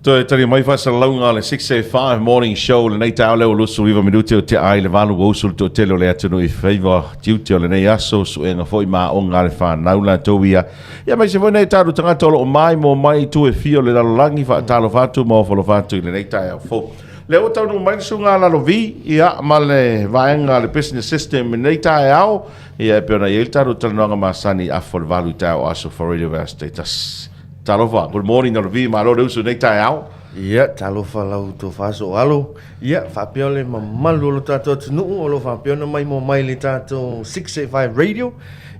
Toi tari mai fa salonga le 6:05 morning show le nei tau le lusu iwa minuti o te ai le valu o sul to telo le atu i favor duty o le nei aso su e nga foi ma o ngale fa naula towia ia mai se voi nei tau tanga tolo o mai mo mai tu e fio le langi fa talo fatu mo folo fatu le nei tau fo le o tau no mai sunga la lo vi ia ma le vaenga le business system nei tau ia pe ona il tau Talanoaga masani a for valu tau aso for radio status. Talofa, good morning na vi ma lo usu nei tai au. Ia, talofa lau to faso alo. Ia, whapeo le mamalu lo tato tunu o lo whapeo na mai mo mai le tato 685 radio.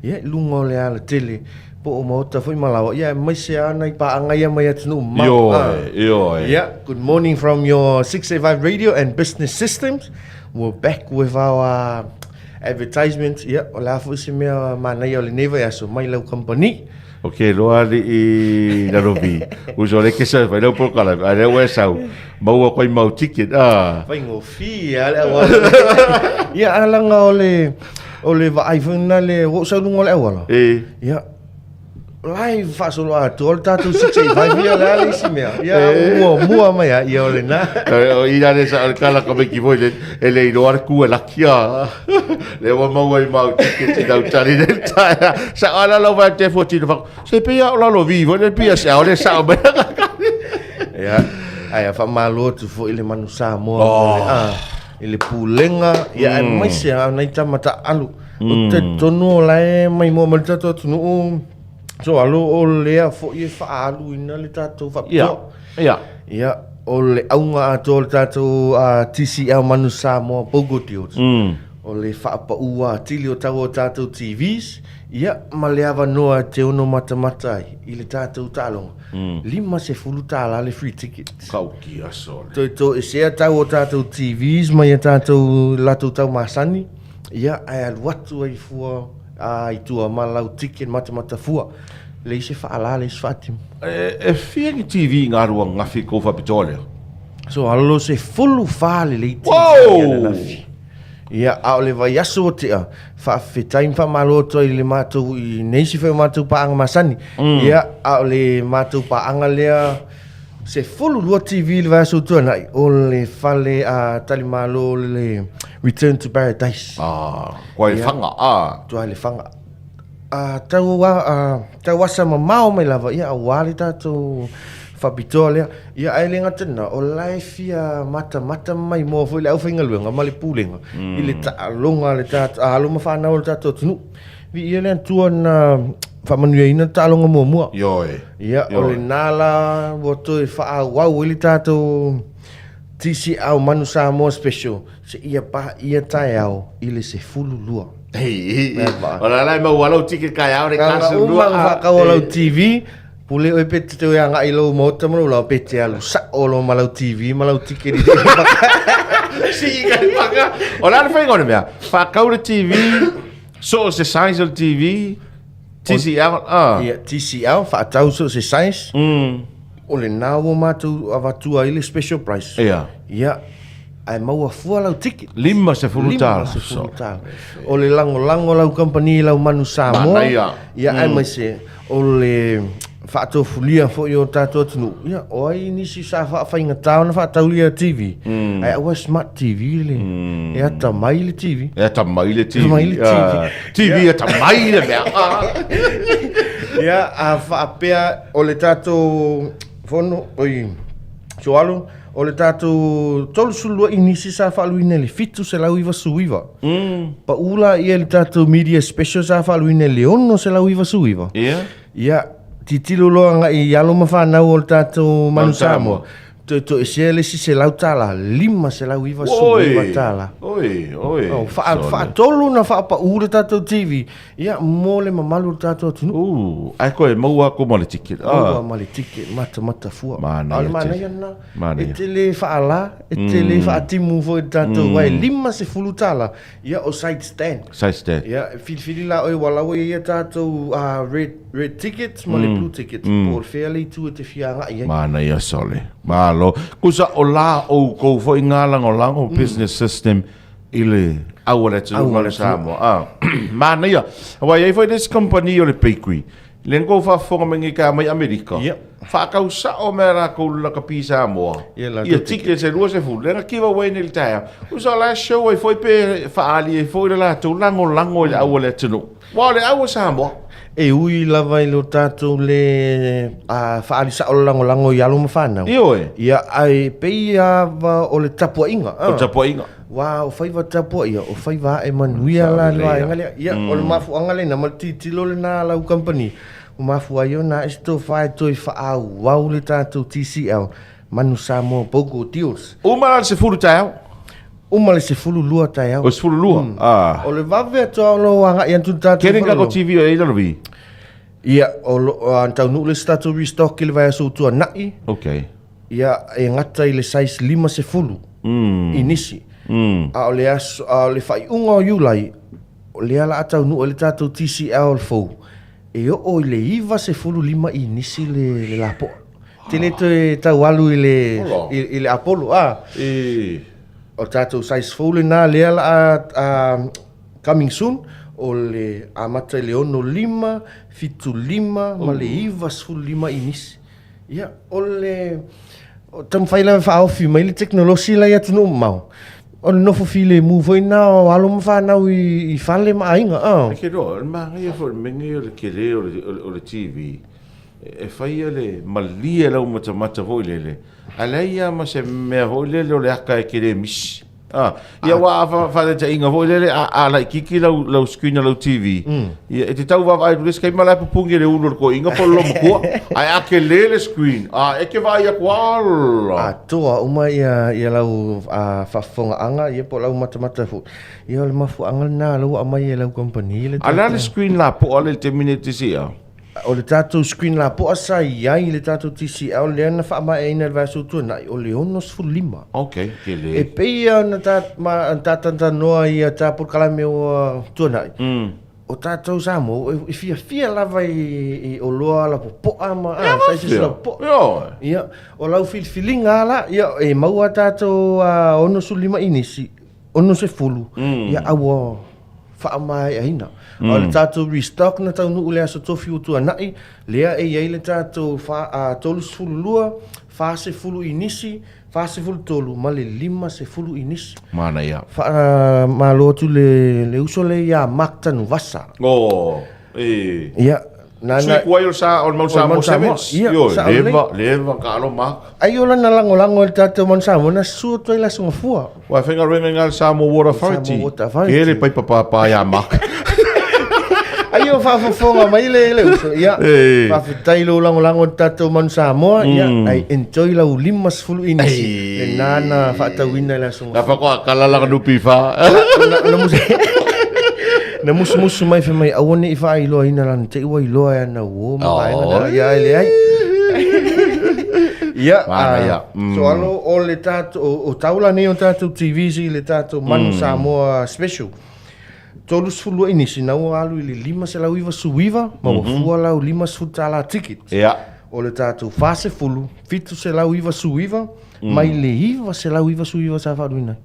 Ia, lungo le ala tele. Po o mauta fui malawa. Ia, mai se ana i paanga ia mai atunu ma. Yo. Ia, good morning from your 685 radio and business systems. We're back with our advertisement. Ia, o la fu se mea manai o le neva ya so mai lau company. Okay, lo ali I narobi. Uso le kesa vai lo por kala. Ale we sau. Mau ko mau ticket. Vai ngo fi ale wa. Ia ala nga ole va iPhone na le wo sa lungo le wala. Ia. Live fa solo a tol tatu 685 ia la le simea. Ia mua mai ia ole na. Ina le sa kala ko me ki voi ele no arku la kia. Le wa mau ticket da utali del ta. Sa ala lo va te foti fa. Se pia la lo vivo le pia sa ole sa ba. Ia. Ai fa malo tu fo ile manu sa mo. Ile pulenga ia mai se na tamata alu. O te tonu lai mai mo malta to tunu. So alo o lea fo I fa alu ina le tatou fa. Ia o le aunga ato le tatou TCL manu sa mo pogo tios. O le fa pa ua tili o tau o tatou TVs. Ia ma le ava noa te ono mata I le tatou talonga. Lima se fulu tala le free ticket. Kau ki aso. To e sea tau o tatou TVs mai e tatou latou tau masani. Ia ai aluatu ai fua I tua malau ticket mata fua. Le se faala le fatim. E fiangi TV ngarua ngafi ko fa pitole. So allo se fulu fale le TV. Wow! Ia au le vai aso te fa time fa maloto I le matou I neisi fa matou pa anga masani. Ia au le matou pa anga lea se fulu lua TV le vai aso tu na o le fale tali malo le Return to Paradise. Koi fanga tu le fanga. Tau wasa mamau mai lava ia awali tatou whapitoa ia ai le ngatana o life ia mata mai mo foi le au whainga luenga ma le pūlenga I le ta'alonga le tatou aloma whanau le tatou tunu vi ia le antua na whamanuia ina ta'alonga mua ia o le nala woto I whaawau I le tatou TCL manu sa mo special se ia pa ia tai au I le se fulu lua. Ora lai mau walau tiket kai au re kasu lua. Ka ka walau TV pule o pete te nga I lo mota mo la pete alu sa o lo malau TV malau tiket I si kai paka. Ora le fai ngone mea. Fa ka le TV so se size of TV TCL Ia TCL fa tau so se size. O le nawo matu avatua I le special price. Ia ai mau fua lau ticket. Lima se fulutala. O le lango lau company lau manu Samoa. Ia ai mai se o le whaato fulia fo I o tato tunu. Ia o ai nisi sa whainga tau na whaatau lia TV. Ai awa smart TV le. Ia ta mai le TV. TV ia ta mai le mea. Ia a whaapea o le tato fono oi soalo o le tatou tolu sulua inisi sa whaaluina le fitu se lau iwa suiva. Pa ula ia le tatou media special sa whaaluina le ono se lau iwa suiva. Ia titilo loa nga I alo mawhanau o le tatou manu Samoa. To se le si se lau tala lima se lau iwa suiva tala. Fa tolu na fa pa ula tatou TV. Ia mo le mamalu tatou tunu. Ai koe maua ko male ticket. Male ticket mata fua. Mana yana. E te le faala, e te le faatimu fo tatou wai lima se fulu tala. Ia o side stand. Ia fili la oi wala ia tatou red tickets mo le blue tickets. Por fairly tu te fianga ia. Mana ia sole. Malo. Kusa o la o ko fo ingala ngolango business system ile awala tu Samoa. Mana ia. Wa ia foi this company o le peikui. Lengo whafonga mengi ka mai Amerika. Whakau sao mera ko la ka pisa moa. Ia tike se lua se fu. Lenga kiwa wene le taia. Usa la show ai foi pe whaali e foi la tu lango le au le tunu. Wa le au sa moa. E ui lava i lo tātou le whaali sa o lango i alo mawhanau. Ia ai pei awa o le tapua inga. O tapua inga. Wa o whaiva tapua ia, o whaiva e manuia la loa e ngalea. Ia o le mafu angale na maltitilo le nā lau company. O mafu ai o nā esto whae toi whaau wau le tātou TCL. Manu Samoa Pogo Deals. Uma se furu tau. Uma le se fulu lua tai au. O se fulu lua? O le vave atua lo anga ian tu tātou. Keringa ko TV o eila vi? Ia, o antau nu le stato restock le vai aso tua nai. Ok. Ia, e ngata i le size 5 se fulu. Inisi. A o le aso, a le whai unga o iulai. O le ala atau nu le tātou TCL fau. E o le iwa se fulu 5 inisi le lapo. Tele te tau alu i le Apollo. O tātou size fau le nā le ala coming soon. O le amata le ono 5, fitu 5, ma le iwa sfulu 5 inisi. Ia, o le... Tam whaila whaofi mai le teknolosi lai atu no mau. O le nofo file move ina o alo mawhanau i whale maainga. Ake roa, maangai e fo mengi o le kere o le TV. E whaia le malia lau mata voi lele. Alaia ma se mea voi lele o le aka e kere misi. Ia wa fa te inga voi lele a la kiki lau screen lau TV. Ia e te tau wa vai rulesi kai malai pupungi le ulo ko inga polo mo kua. Ai ake lele screen. E ke vai a kuala. Toa uma ia lau whafonga anga ia po lau mata fu. Ia le mafu anga na lau ama ia lau company. Ala le screen la po ale te minute sia. O le tātou screen la po asa iai le tātou TCL le ana whaama e ina le vai sotua nai o le ono sfulu 5. Ok, ke le. E peia na tātanta noa i a tāpur kalame o tuanai. O tātou Samoa, e fia lava i o loa la po ama. Saisi la po. Ia, o lau filfilinga ala, ia, e maua tātou ono su 5 inisi, ono se fulu. Ia awa whaama e aina. O le tātou restock na tau nuu le aso tofi o tua nai, lea e iei le tātou tolu sfulu lua, fase fulu inisi, fase fulu tolu, ma le 5 se fulu inisi. Mana ia. Ma lotu le uso le ia maktanu vasa. Ia. Sui kuai o sa o mau sa mo sevens. Yo, leva ka alo mak. Ai ola na lango le tātou man sa mo na su toi la sunga fua. Wa fenga renga ngal sa mo water authority. Kere pai papa ya mak. Ai o whafonga mai le uso. Ia. Whawhitai lo lango tātou man sa mo. Ia. Ai enjoy lau 5 sfulu inisi. Le nana whaatawina la sunga. Na whakoa kalalanga nupi wha. Na musu mai fe mai awone I wha iloa ina lan te iwa iloa ya na uo ma ia ele ai. Ia. So alo o le tātou, o taula nei o tātou TVZ le tātou Manu Samoa special. Tolu sfulu inisi na ua alu I le 5 se lau iwa suiva, ma wafua lau 5 sfulu tala ticket. Ia. O le tātou fase fulu, fitu se lau iwa suiva, mai le iwa se lau iwa suiva sa wharuina.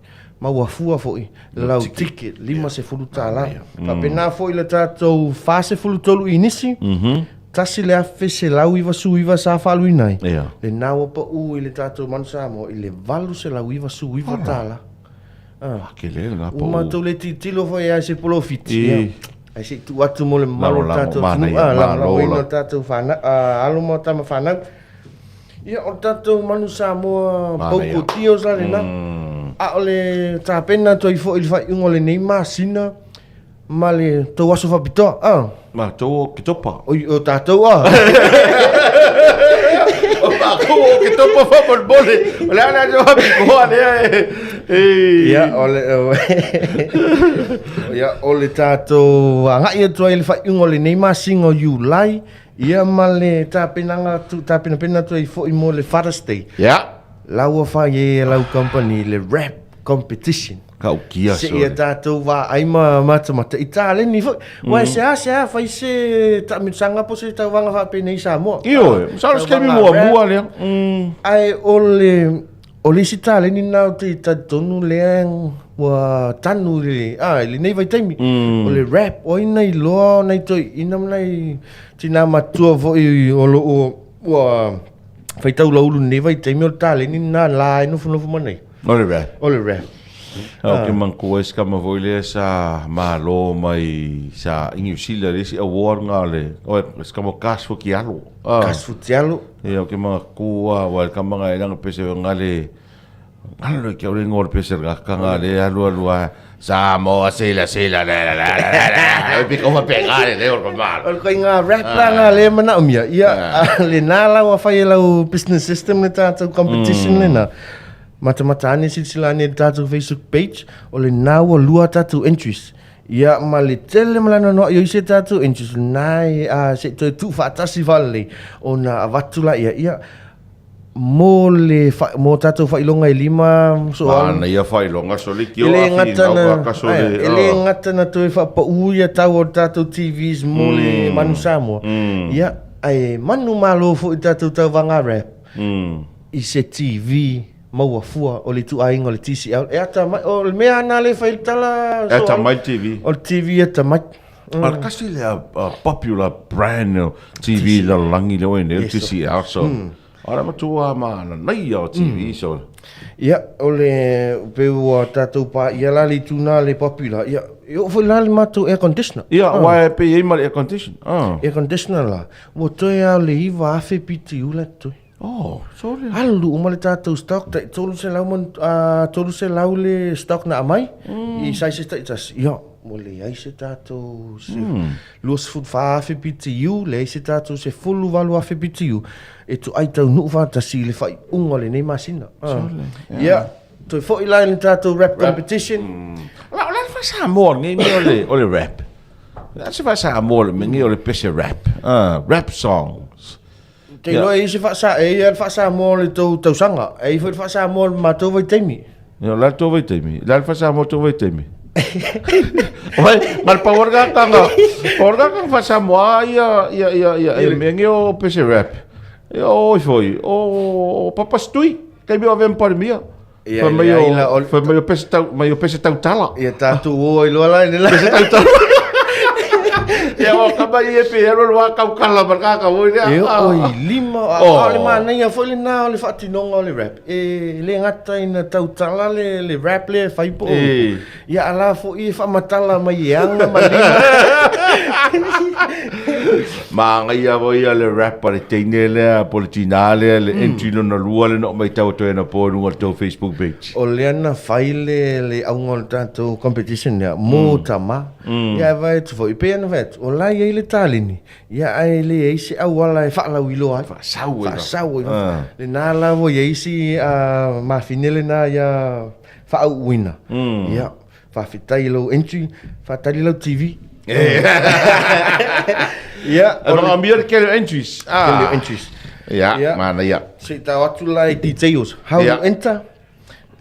Ma wafua foi, lau ticket, 5 se fulu tala. Pa pena foi le tātou fase fulu tolu inisi, tasi le afe se lau iwa suiva sa wharuina. Le nawa pa u I le tātou Manu Samoa, I le valu se lau iwa suiva tala. Ke le nga po. Uma tau le titilo foi ai se polo fiti. Ai se tu atu mo le malo tātou tunu. Lango ino tātou whana, alo mo tama whanau. Ia o tātou Manu Samoa, pauko tios la le na. A ole tāpena toi fo I whai ungo le nei māsina, ma le tau aso whapitoa. Ma tau ki topa. O tātou O mākou o ki topa whapon bole. O le ana jo hapi koha lea Ia, ole tātou ngai atua I le whai ungo le nei māsinga o Iulai. Ia ma le tāpena toi fo I mo le Father's Day. Ia. Lau whai e lau company le rap competition. Kau kia so. Se ia tātou wā aima mata I tā leni fo. Wai sea whai se tamisanga po se tau wanga whapene I Samoa. Iyo, salos kemi mua lea. Ai ole si tā leni nau te tonu leang ua tanu le nei vai taimi o le rap o ina I loa nei toi ina nei tina matua foi o lo ua faitau laulu nei vai taimi o tale ni na la no fu manai O le rap. o le rap Ke manku es ka mavoile sa malo mai sa ingi sila le si award nga le. O es ka mo kas fo ki alo. kasfutialo Ia ke mga kua wal ka mga ilang pese nga le. Ano ke ore ngor pese ka nga le alu sa mo sila la. Bi ko mapegale le or mal. o kai nga rap la nga le mana umia ia le nala wa fai lau business system le tatu competition le na mata ane silsila ne tatu Facebook page o le nawa lua tatu entries ia ma le tele malana no yo se tatu entries nai se tu fatasi vale ona avatula ia mo tatu fa ilonga I lima so Ana ia fai longa so le kio ele a ele ngata na tu fa pa uia tau tatu TVs mo le manusamo ia ai manu malo fo tatu tau vanga rap I se TV maua fua o le tuainga o le TCL ata mai o le mea na le fai tala Ata mai TV. o le TV ata mai Al kasi le popular brand o TV la langi le oine o TCL so. Ara matua mana nei o TV so. ia o le peu tatu pa ia la le tuna le popular ia yo foi la le matu air conditioner Ia wa pe e mal air condition. air conditioner la mo toia le iva afe piti ula toi Oh, sorry. alu umale tatu stock tai tolu se lau le stock na amai I sai se tai tas ia mo le ai se tatu se luas food fa afe PTU le se tatu se fulu valu afe PTU e tu ai tau nu fa tasi le fai unga le nei masina ia tu fo ila le tatu rap competition La fa sa mo ngi o le rap. La fa sa mo ngi o le pese rap. Rap songs. te lo e se fa sa mo le tau sanga e fa sa mo ma to vai temi Ia la to vai temi. La fa sa mo to vai temi. Oi, mal power ga tanga. Power ga fa sa mo ia mengi o pese rap. Ia foi. O papastui. Kai mi avem par mia. Ia Foi pese tau tala. ia tatu o I lo la ni la Ia o kama I pe ero wa kau kala marka ka o ia. oi lima le mana ia foi le na le fatinonga o le rap le ngata ina tau tala le rap le fai po ia ala fo I fa matala mai anga malima Manga ia vo ia le rap pare teine le politinale le entino na lua le no mai tau to na po no to Facebook page. o le ana fai le aunga tanto competition ia mo tama ia vai tu foi pe na vet o la ia le talini ia ai le isi awala fa la wilo ai fa sau le na la vo ia isi ma finele na ia fa wina ia fa fitai lo entry fa tali lo TV ia Ono ambir ke entries. le entries Ja, mana ia. se ta watu lai details how enter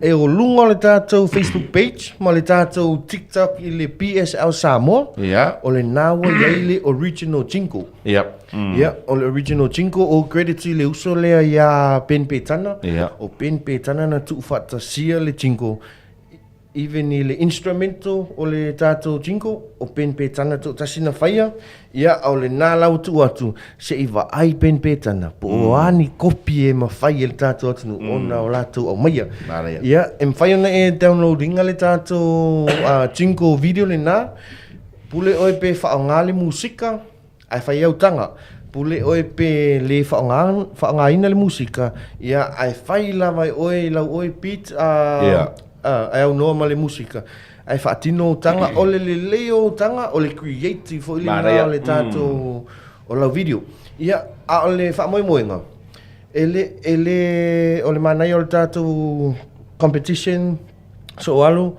e o lunga le tātou Facebook page ma le tātou TikTok I le BSL Samoa Ja. o le nawa iai le original jingle Ja. ia o le original jingle o credit I le uso lea ia pen petana Ia. o pen petana na tu fatasia le jingle even I le instrumental o le tātou jingle o pen petana tu tasina whaia ia au le nā lau tu atu se iwa ai pen petana po o ani kopi e ma whai le tātou atu ona o lātou o maia Mana ia. ia e mwhai ona e downloadinga le tātou jingle video le nā pule oe pe whaonga le musika ai whai au tanga pule oe pe le whaonga ina le musika ia ai whai lawai oe lau oe beat ai au noa ma le musika ai whaatino tanga o le leo tanga o le creative o le nga le tato o lau video ia a o le whaamoemoenga ele o le manai o le tato competition so alo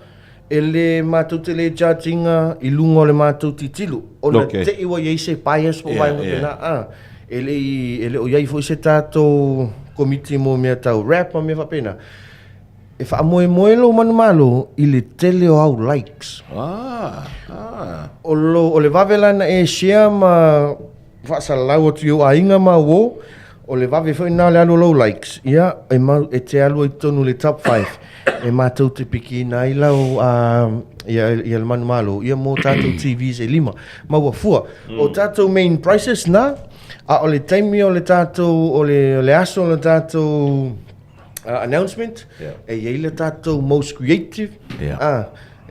ele mātou te le judginga I lunga o le mātou titilu o na te iwa iei se bias po vai mo pena ele o iei fo se tato komiti mo mea tau rap mo mea whapena e whaamoe lo manu malo I le tele o au likes. O le wawelana e share ma whaasalau atu yo a inga ma wo o le vave foi na le alu low likes. Ia, e te alu i tonu le top 5. E mātou te piki na i lau ia le manu malo. Ia mō tātou TVs e 5. Maua fua. O tātou main prices na, a o le taimi o le tātou, o le aso o le tātou announcement. E iei le tātou most creative.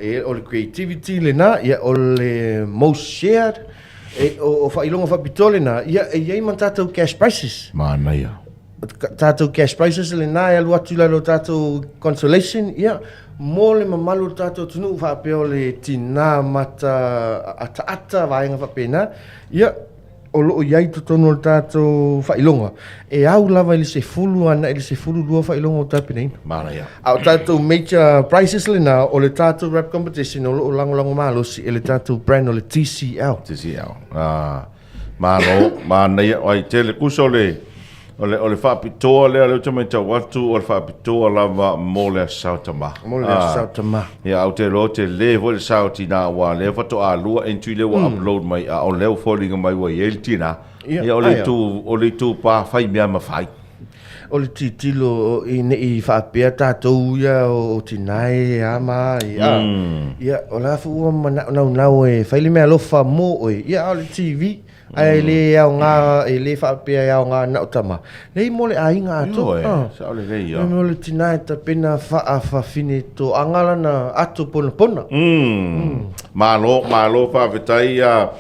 E o le creativity le na, ia o le most shared. E o whailonga whapitole na, ia e iei man tātou cash prices. Mana ia. Tātou cash prices le na, e alu atu lalo tātou consolation, ia, mō le mamalu tātou tunu whapeo le tina mata ata vaenga whapena, ia, o loo iai tonu o tātou whailonga. E au lava ili se fulu ana, ili se fulu lua whailonga o tāpina ina. Mana ia. Au tātou major prices le na, o le tātou rap competition, o loo lango malosi, e le tātou brand o le TCL. TCL. Mana ia, ai tele kuso o le whapitoa lea leo tamai tau watu o le whapitoa lava mo le sautama. Mo le sautama. Ia au te lo te le vo le sauti na wa le whato a lua entry le wa upload mai a o leo fōlinga mai wa i el tina. Ia o le tu pa whai mea ma whai. O le titilo i whapea tātou ia o tinai ama ia o la fu ua nau e whaile mea lofa mo oe ia o le TV. Ai le au ngā, e le whapea au ngā nau tama. Nei mo le ainga ato. Sa o le rei ia. Mo le tinai ta pena whawhine to angala na ato pona. Malo whawhetai ia.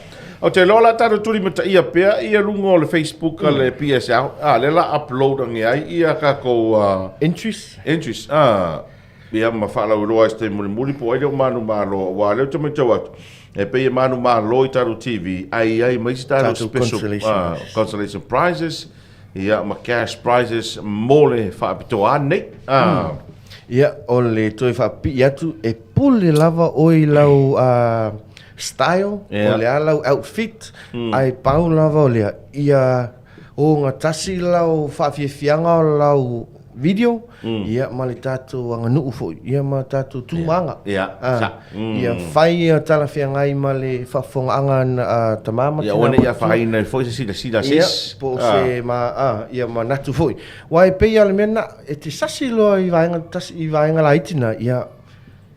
O te lola tātou turi mata ia pea, ia lungo le Facebook le BSL. Le la upload ange ai, ia kako... Entries. Ia ma whalau roa este muli po ai leo manu malo, wa leo tamai tau atu. E pe e manu malo i tātou TV, ai maisi tātou special consolation prizes, ia ma cash prizes, mole whaapito anei. Ia, o le toi whaapi atu, e pule lava oi lau style, o le alau outfit, ai pau lava o lea, ia o ngā tasi lau whaafiefianga o lau video, ia ma le tātou anga nuu fo, ia ma tātou tūmanga. Ia whai tala whiangai ma le whafonga anga tamama. Ia wane ia whai nei fo se sila sis. Ia, po se ia ma natu fo. Wai pei ale mena, e te sasi loa i vaenga la itina, ia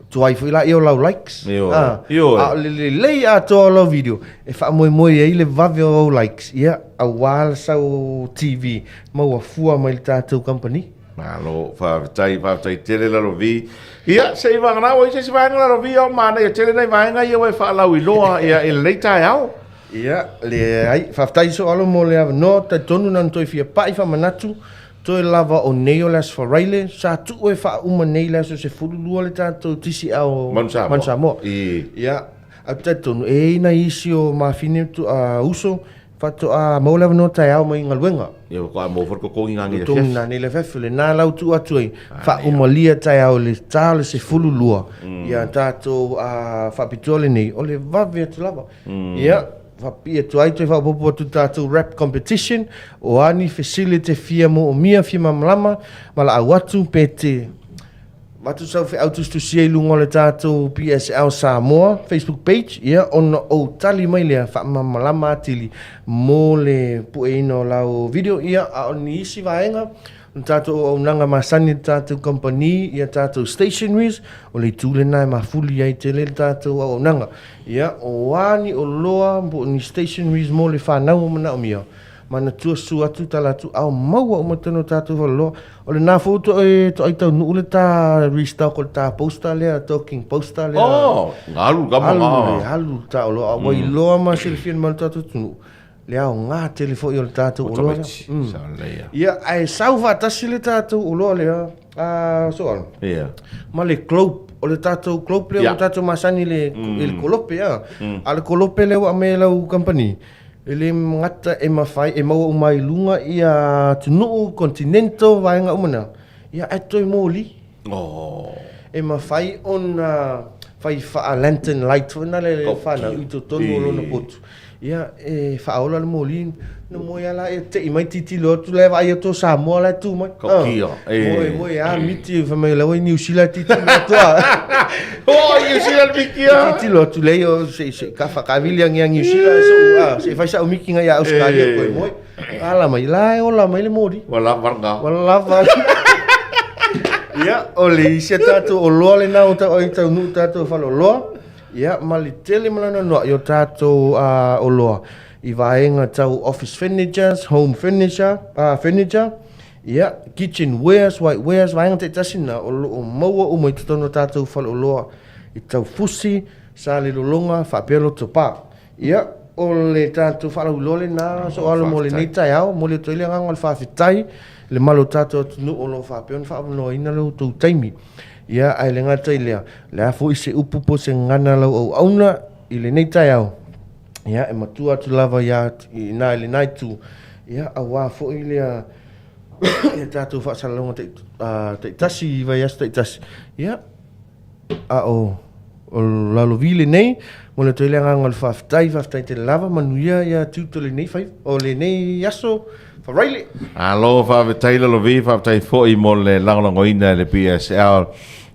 tuai fo ila i o lau likes. Le lei a toa lau video, e wha moe e le vave o likes, ia a wala sau TV, maua fua mai le tātou company. Malo, whawhetai tele laro vi. Ia, se i wangana o i se wangana laro vi o mana, ia tele nei wanga ia wai whaalau i loa, ia e leitai au. Ia, le ai, whawhetai so alo mo le ava, no, tai tonu nan toi fia pai whamanatu, toi lava o neo las whareile, sa tu e wha uma nei las o se fululua le tātou tisi au Mansamoa. Ia, au tai tonu, e ina isi o mawhine tu uso, fato a maulava no tai au mai ngaluenga. Ia ko a mo forko ko ngi ngi le na ni le fefule na lau tu atu ai fa umalia tai au le tale se fululua. Ia tato a fa pitole nei o le vave tu lava. Ia fa pia tu ai tu fa popo tu tato rap competition o ani facility fia mo o mia fia mamlama mala au atu pete Matu sau fe autus tu siei lungo le tātou BSL Samoa Facebook page, ia ono o tali mai lea wha mamalama atili mō le pueino lau video, ia a oni isi vaenga, tātou o nanga masani tātou company, ia tātou stationaries, o le tūle nai mafuli ai te le tātou o nanga, ia o wani o loa mpo ni stationaries mō le whanau mana o mia. Mana tua su atu talatu au maua o matano tātou whaloa. O le nā fōto e to ai tau nuu le tā restock o le tā poster lea, talking poster lea. Ngalu gama ngā. Halu tā o loa. Wai loa ma selfian ma le tātou tunu. Lea o ngā telefoni o le tātou o loa. Ia, ai sau whatasi le tātou o loa lea. Soal. Ma le globe. O le tātou globe lea, o tātou masani le kolope. A le kolope lea wa me lau company. Ele ngata e mawhai, e maua umai lunga ia tunuu kontinento vaenga umana. Ia atoi mōli. E mawhai on whai wha lantern light. Whana le whana ito tonu o lona potu. Ia e whaola le mōli. No moe ala e te imai titi loa tu lewa ai ato Samoa lai tu mai. Kokia. Moe a miti whamai lawa i New Zealand titi loa tua. New Zealand mikia. Titi loa tu leo se ka whakawili angi a New Zealand. Se whaisa o miki ngai a Australia koe moe. Ala mai lai ola mai le mori. Wala warga. Wala wala. Ia ole isia tatu o loa le nau ta oi tau nu tatu falo loa. Ia mali tele malana no yo tatu o loa. I vaenga tau office furnitures, home furniture. Ia kitchen wares, white wares, vaenga te tasina o maua o mai tono tatu falo loa. I tau fusi, sa le lolonga, whapelo topa. Ia o le tatu falo lole na so alo mo le neitai au, mo le toile ngang al whawhitai. Le malo tato tunu o lo whapeon whaapano ina lau tau taimi. Ia ai le ngata i lea. Le afo i se upupo se ngana lau au auna i le neitai au. Ia e matua tu lava ia i nai le naitu. Ia a wafo i lea. Ia tato whaasalonga te tasi i vai as te tasi. Ia a o lalo vile nei. Mo le toile ngang al whawhitai te lava manuia ia tuto le nei whai. O le nei aso. Wharaile. Alo, whawhetai lo vi, whawhetai fōi mo le langolangoina le BSL.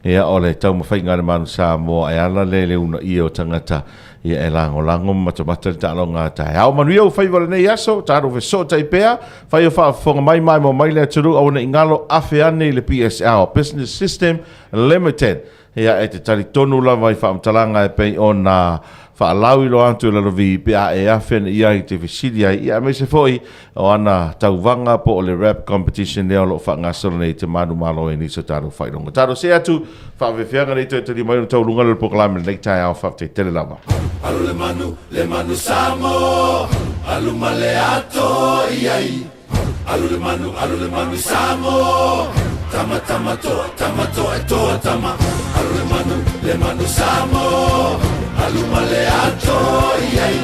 Ia o le tau mawhainga le manu sa mo e ala le una i o tangata. Ia e langolango matamata le talonga tai. Au manuia o whaiwa le nei aso, tāro ve so tai pēa. Whai o whaafonga mai mo mai le turu au na ingalo awhi ane le BSL, Business System Limited. Ia e te tari tonu la vai whaamtalanga e pei o na whaalau ilo antu la rovi pia e awhen ia i te visidia ia me se foi o ana tauwanga po o le rap competition leo lo whaangasoro nei te manu malo e nisa tāru whaironga. Tāru se atu whaawewhianga nei te tari mai o taurunga le pokalame nei tai au whawte tele lava. Alu le manu samo, alu male ato iai. Alu le manu samo, tama to e toa tama. Alu le manu samo, alu male ato iai.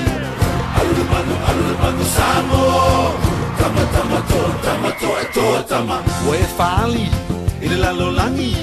Alu le manu samo, tama to e toa tama. Wa e fali, i le lalo langi,